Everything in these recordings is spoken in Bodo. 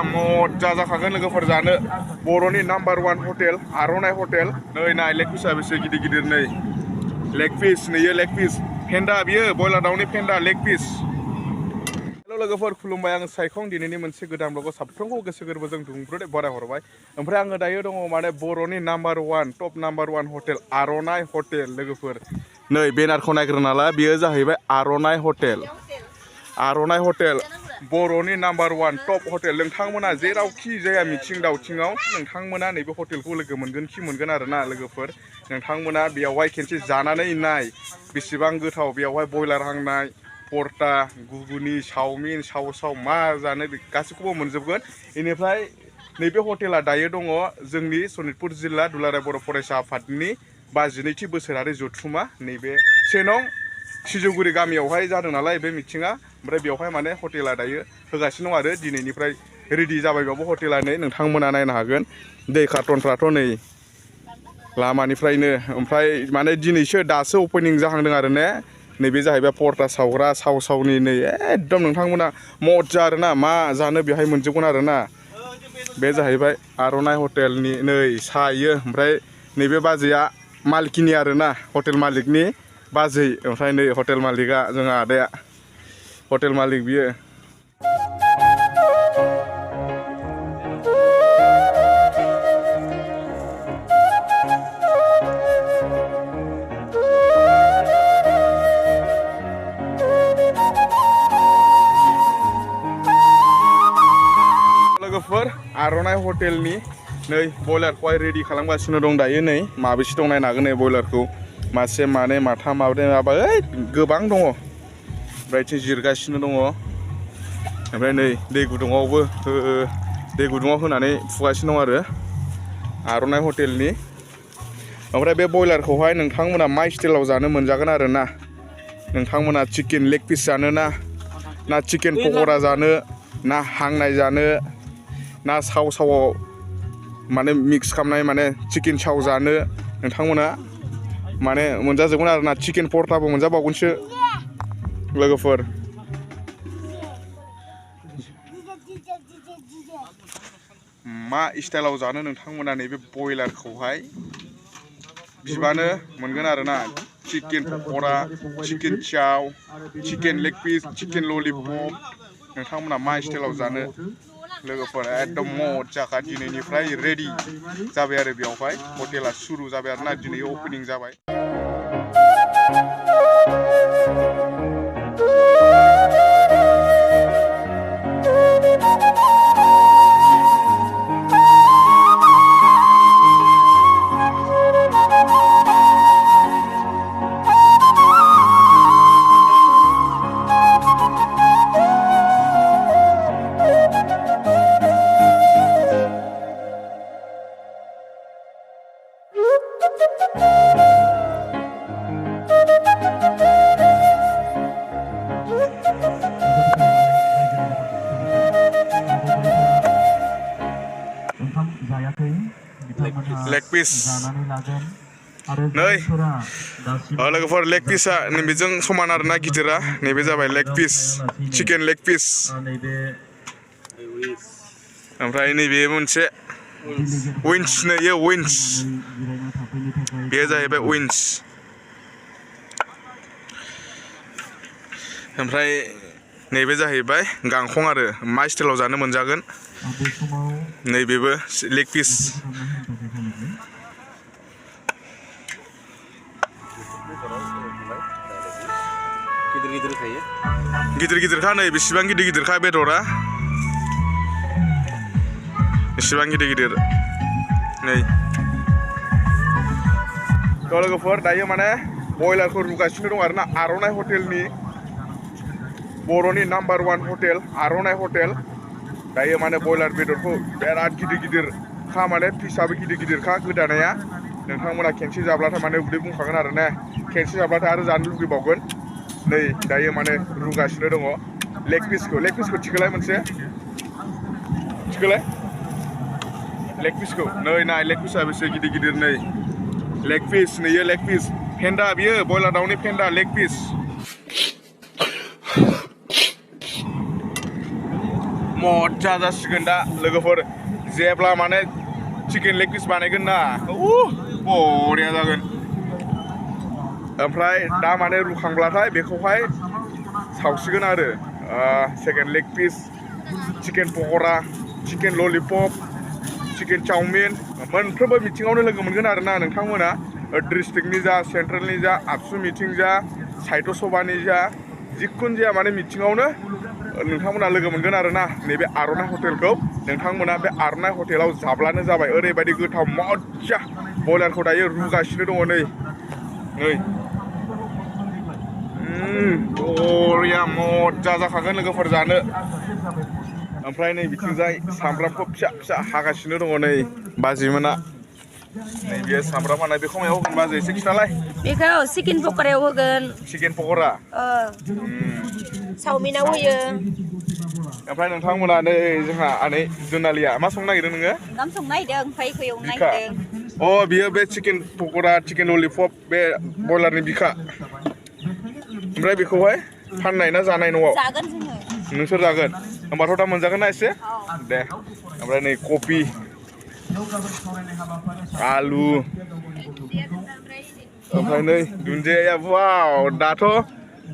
मजा जाखागोन लोगोफोर जानो बर'नि नाम्बार 1 हटेल आर'नाइ हटेल नै नाय लेग पिसआ बेसे गिदिर गिदिर नै लेग पिस नैयो लेग पिस फेन्दा बियो बयलार दाउनि फेन्दा लेग पिस हेल' लोगोफोर खुलुमबाय आं साइखं दिनैनि मोनसे गोदान ब्लगआव साफ्रोमखौ गोसो गोरबोजों दुंब्रुद बरायहरबाय ओमफ्राय आङो दायो दङ माने बर'नि नाम्बार 1 टप नाम्बार 1 हटेल आर'नाइ हटेल लोगोफोर नै बेनारखौ नायग्रोना ला बेयो जाहैबाय आर'नाइ हटेल बर'नि नाम्बार 1 टप हटेल नोंथांमोना जेरावखि जाया मिथिं दावथिङाव नोंथांमोना नैबे हटेलखौ लोगो मोनगोन आरोना लोगोफोर नोंथांमोना बेयावहाय खेनसे जानानै नाय बेसेबां गोथाव बेयावहाय बयलार हांनाय परटा गुगुनि चावमिन साव मा जानो गासैखौबो मोनजोबगोन बेनिफ्राय नैबे हटेला दायो दङ जोंनि सनितपुर जिल्ला दुलाराय बर' फरायसा आफादनि 52थि बोसोरारि जथुमा नैबे 1 नं सिजौगुरि गामियावहाय जादों नालाय बे मिथिङा ओमफ्राय बेवहाय माने हटेला दायो होगासिनो दं आरो दिनैनिफ्राय रेडि जाबायबाबो हटेला नै नोंथांमोना नायनो हागोन दै कार्टनफ्राथ' नै लामानिफ्रायनो ओमफ्राय माने दिनैसो दासो अपेनिं जाहांदों आरो ने नैबे जाहैबाय परटा सावग्रा सावनि नै एकदम नोंथांमोना मजा आरोना मा जानो बेहाय मोनजोबगोन आरोना बे जाहैबाय आर'नाइ हटेलनि नै सायो ओमफ्राय नैबे बाजैया मालिकनि आरोना हटेल मालिकनि बाजै ओमफ्राय नै हटेल मालिकआ जोंहा आदाया हटेल मालिक बियो लोगोफोर आर'नाइ हटेलनि नै बयलारखौहाय रेडि खालामगासिनो दं दायो नै माबेसे दं नायनो हागोन नै बयलारखौ मासे मानै माथाम माब्रै माबा गोबां दङ ओमफ्राय जिरगासिनो दङ ओमफ्राय नै दै गुदुङाव होनानै फुगासिनो दं आरो आर'नाइ हटेलनि ओमफ्राय बे बयलारखौहाय नोंथांमोना मा स्टाइलाव जानो मोनजागोन आरो ना नोंथांमोना चिकेन लेग पिस जानो ना चिकेन पक'रा जानो ना हांनाय जानो ना सावआव माने मिक्स खालामनाय माने चिकेन साव जानो नोंथांमोना माने मोनजाजोबगोन आरो ना चिकेन परटाबो मोनजाबावगोनसो लोगोफोर मा स्टाइलाव जानो नोंथांमोना नैबे बयलारखौहाय बिबानो मोनगोन आरोना चिकेन पक'रा चिकेन चाव chicken leg piece chicken lollipop नोंथांमोना मा स्टाइलाव जानो लोगोफोरा एकदम मजाखा दिनैनिफ्राय रेडि जाबाय आरो बेयावहाय हटेला सुरु जाबाय आरोना दिनै अपेनिं जाबाय लेग पिस नै लोगोफोर लेग पिसआ नैबेजों समान आरोना गिदिरा नैबे जाबाय लेग पिस चिकेन लेग पिस ओमफ्राय नैबे मोनसे विंस नैयो विंस बेयो जाहैबाय विंस ओमफ्राय नैबे जाहैबाय गांखं आरो मा स्टाइलाव जानो मोनजागोन नैबेबो लेग पिस गिदिरखा नै बेसेबां गिदिरखा बेदरा बेसेबां गिदिर नै लोगोफोर दायो माने बयलारखौ रुगासिनो दं आरोना आर'नाइ हटेलनि बर'नि नाम्बार 1 हटेल आर'नाइ हटेल दायो माने बयलार बेदरखौ बिराद गिदिरखा माने पिसाबो गिदिरखा गोदानाया नोंथांमोना खेनसे जाब्लाथाय माने उदै बुंखागोन आरो ने खेनसे जाब्लाथाय आरो जानो लुगैबावगोन नै दायो माने रुगासिनो दङ लेग पिसखौ थिखोलाय मोनसे थिखोलाय लेग पिसखौ नै नाय लेग पिसआ बेसे गिदिर नै लेग पिस नैयो लेग पिस फेन्दा बियो बयलार दाउनि फेन्दा लेग पिस मजा जासिगोन दा लोगोफोर जेब्ला माने चिकेन लेग पिस बानायगोन ना बरिया जागोन ओमफ्राय दा माने रुखांब्लाथाय बेखौहाय सावसिगोन आरो सेकेन्ड लेग piece chicken pakora chicken lollipop chicken chowmein मोनफ्रोमबो मिथिङावनो लोगो मोनगोन आरोना नोंथांमोना डिस्ट्रिक्टनि जा सेन्ट्रेलनि जा आबसु मिथिं जा साहित्य सभानि जा जिखुनु जाया माने मिथिङावनो नोंथांमोना लोगो मोनगोन आरोना नैबे आर'नाइ हटेलखौ नोंथांमोना बे आर'नाइ हटेलाव जाब्लानो जाबाय ओरैबायदि गोथाव मजा बयलारखौ दायो रुगासिनो दङ नै बरिया मजा जाखागोन लोगोफोर जानो ओमफ्राय नै बिथिंजाय सामब्रामखौ फिसा फिसा हागासिनो दङ नै बाजिमोना नै बेयो सामब्राम हानाय बेखौ मायाव होगोन बाजै एसे खिथालाय बेखौ चिकेन पक'रायाव होगोन चिकेन पक'रा चाउमिनाव होयो ओमफ्राय नोंथांमोना नै जोंहा आनै जुनालिया मा संनो नागिरदों नोङो ओंखाम संनो नागिरदों ओमफ्राय इखौ एवनो नागिरदों बियो बे चिकेन पक'रा चिकेन ललिपप बे बयलारनि बिखा ओमफ्राय बेखौहाय फाननाय ना जानाय न'आव जागोन जोङो नोंसोर जागोन होमबाथ' दा मोनजागोन ना एसे दे ओमफ्राय नै कफि आलु ओमफ्राय नै दुन्दिया वाव दाथ'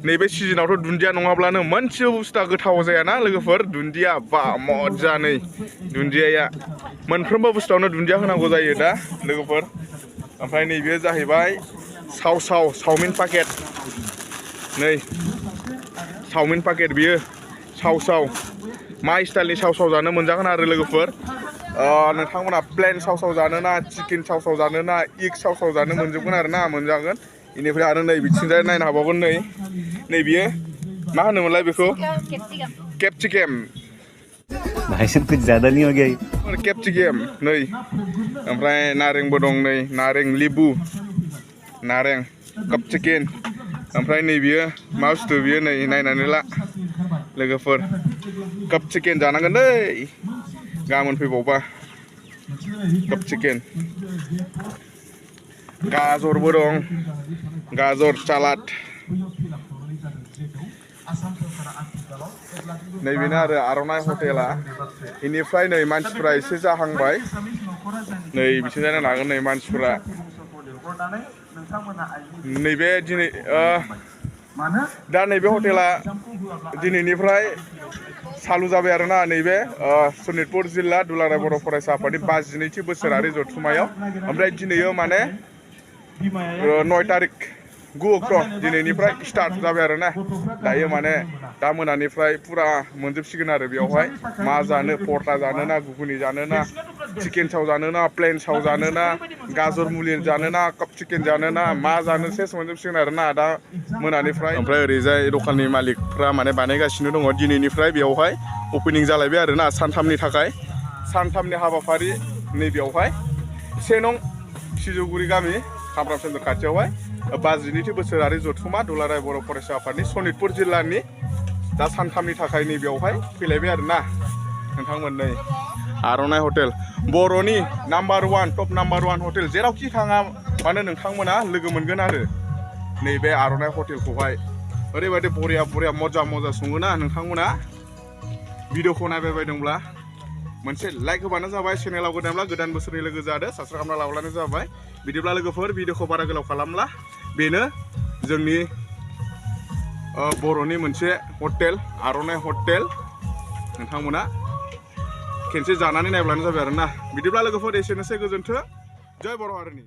नैबे सिजनावथ' दुन्दिया नङाब्लानो मोनसेबो बुस्थुआ गोथाव जायाना लोगोफोर दुन्दिया बा मजा नै दुन्दियाया मोनफ्रोमबो बुस्थुआवनो दुन्दिया होनांगौ जायो दा लोगोफोर ओमफ्राय नैबे जाहैबाय चावमिन पाकेट नै चावमिन पाकेट बियो साव मा स्टाइलनि साव जानो मोनजागोन आरो लोगोफोर नोंथांमोना प्लेन साव जानो ना चिकेन साव जानो ना इग साव जानो मोनजोबगोन आरो ना मोनजागोन बेनिफ्राय आरो नै बिथिंजाय नायनो हाबावगोन नै बियो मा होनोमोनलाय बेखौ केपसिकाम भाई कुछ ज़्यादा नहीं हो गया केपसिकाम नै ओमफ्राय नारेंबो दं नै नारें लिबु नारें कप चिकेन ओमफ्राय नै बियो मा बुस्थु बियो नै नायनानै ला लोगोफोर कप चिकेन जानांगोन दै गाबोन फैबावबा कप चिकेन गाजरबो दं गाजर सालाद नैबेनो आरो आर'नाइ हटेला बेनिफ्राय नै मानसिफ्रा एसे जाहांबाय नै बिथिंजाय नायनो हागोन नै मानसिफ्रा नैबे दिनै दा नैबे हटेला दिनैनिफ्राय चालु जाबाय आरोना नैबे सनितपुर जिल्ला दुलाराय बर' फरायसा आफादनि 52थि बोसोरारि जथुम्मायाव ओमफ्राय दिनैयो माने 9 तारिख 9 अक्ट' दिनैनिफ्राय स्टार्ट जाबाय आरोना दायो माने दा मोनानिफ्राय फुरा मोनजोबसिगोन आरो बेयावहाय मा जानो परथा जानो ना घुगुनि जानो ना चिकेन साव जानो ना प्लेन साव जानो ना गाजर मुलि जानो ना कप चिकेन जानो ना मा जानो सेस मोनजोबसिगोन आरोना दा मोनानिफ्राय ओमफ्राय ओरैजाय दखाननि मालिकफ्रा माने बानायगासिनो दङ दिनैनिफ्राय बेयावहाय अपेनिं जालायबाय आरोना सानथामनि थाखाय सानथामनि हाबाफारि नैबेयावहाय 1 नं सिजौगुरि गामि खामफ्राम सेन्टार खाथियावहाय 52थि बोसोरारि जथुम्मा दुलाराय बर' फरायसा आफादनि सनितपुर जिल्लानि दा सानथामनि थाखाय नैबेयावहाय फैलायबाय आरोना नोंथांमोन नै आर'नाइ हटेल बर'नि नाम्बार 1 टप नाम्बार 1 हटेल जेरावखि थाङा मानो नोंथांमोना लोगो मोनगोन आरो नैबे आर'नाइ हटेलखौहाय ओरैबायदि बरिया मजा सङोना नोंथांमोना भिडिअखौ नायबाय बायदोंब्ला मोनसे लाइक होबानो जाबाय चेनेलाव गोदान बोसोरनि लोगो जादो साबस्क्राइब खालामना लाब्लानो जाबाय बिदिब्ला लोगोफोर भिडिअखौ बारा गोलाव खालामला बेनो जोंनि बर'नि मोनसे हटेल आर'नाइ हटेल नोंथांमोना खेनसे जानानै नायब्लानो जाबाय आरोना बिदिब्ला लोगोफोर एसेनोसै गोजोन्थों जय बर' हारिनि